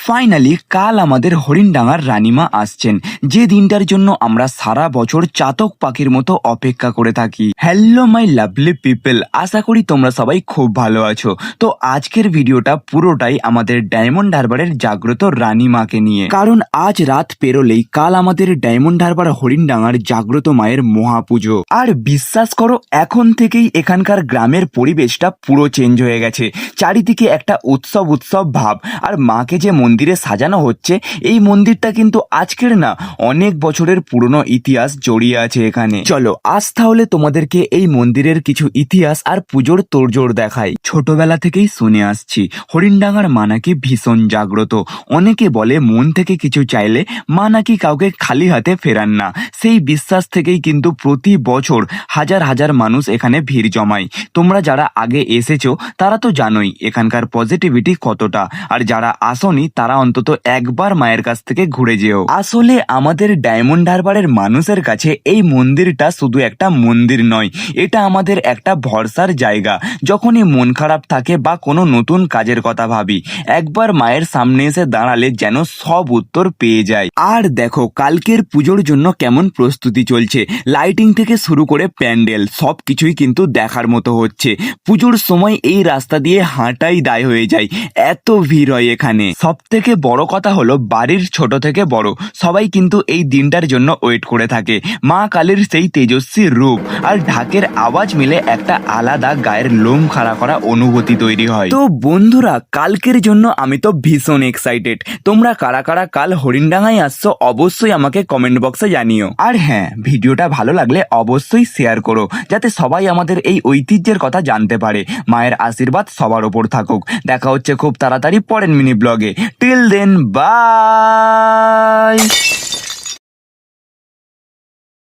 Finally কাল আমাদের হরিণডাঙ্গার রানীমা আসছেন, যে দিনটার জন্য আমরা সারা বছর চাতক পাখির মতো অপেক্ষা করে থাকি। হ্যালো মাই লাভলি পিপল, আশা করি তোমরা সবাই খুব ভালো আছো। তো আজকের ভিডিওটা পুরোটাই আমাদের ডায়মন্ড হারবারের জাগ্রত রানীমাকে নিয়ে, কারণ আজ রাত পেরোলেই কাল আমাদের ডায়মন্ড হারবার হরিণডাঙ্গার জাগ্রত মায়ের মহাপুজো। আর বিশ্বাস করো, এখন থেকেই এখানকার গ্রামের পরিবেশটা পুরো চেঞ্জ হয়ে গেছে। চারিদিকে একটা উৎসব উৎসব ভাব। আর মাকে যে মন্দিরে সাজানো হচ্ছে, এই মন্দিরটা কিন্তু আজকের না, অনেক বছরের পুরনো ইতিহাস জড়িয়ে আছে এখানে। চলো আজ তাহলে তোমাদেরকে এই মন্দিরের কিছু ইতিহাস আর পুজোর তোড়জোড় দেখাই। ছোটবেলা থেকেই শুনে আসছি হরিণডাঙ্গার মা নাকি ভীষণ জাগ্রত। অনেকে বলে মন থেকে কিছু চাইলে মা নাকি কাউকে খালি হাতে ফেরান না। সেই বিশ্বাস থেকেই কিন্তু প্রতি বছর হাজার হাজার মানুষ এখানে ভিড় জমায়। তোমরা যারা আগে এসেছো তারা তো জানোই এখানকার পজিটিভিটি কতটা, আর যারা আসনি তারা অন্তত একবার মায়ের কাছ থেকে ঘুরে যেও। আসলে আমাদের ডায়মন্ড হারবারের মানুষের কাছে এই মন্দিরটা শুধু একটা মন্দির নয়, এটা আমাদের একটা ভরসার জায়গা। যখনই মন খারাপ থাকে বা কোনো নতুন কাজের কথা ভাবি, একবার মায়ের সামনে এসে দাঁড়ালে যেন সব উত্তর পেয়ে যায়। আর দেখো কালকের পুজোর জন্য কেমন প্রস্তুতি চলছে, লাইটিং থেকে শুরু করে প্যান্ডেল সব কিছুই কিন্তু দেখার মতো হচ্ছে। পুজোর সময় এই রাস্তা দিয়ে হাঁটাই দায় হয়ে যায়, এত ভিড় হয় এখানে। সব থেকে বড় কথা হলো বাড়ির ছোট থেকে বড় সবাই কিন্তু এই দিনটার জন্য ওয়েট করে থাকে। মা কালীর সেই তেজস্বী রূপ আর ঢাকের আওয়াজ মিলে একটা আলাদা গায়ের লোম খাড়া করা অনুভূতি তৈরি হয়। তো বন্ধুরা, কালকের জন্য আমি তো ভীষণ এক্সাইটেড। তোমরা কারা কারা কাল হরিণডাঙ্গায় আসছো অবশ্যই আমাকে কমেন্ট বক্সে জানিও। আর হ্যাঁ, ভিডিওটা ভালো লাগলে অবশ্যই শেয়ার করো, যাতে সবাই আমাদের এই ঐতিহ্যের কথা জানতে পারে। মায়ের আশীর্বাদ সবার ওপর থাকুক। দেখা হচ্ছে খুব তাড়াতাড়ি পরের মিনি ব্লগে। Till then, by.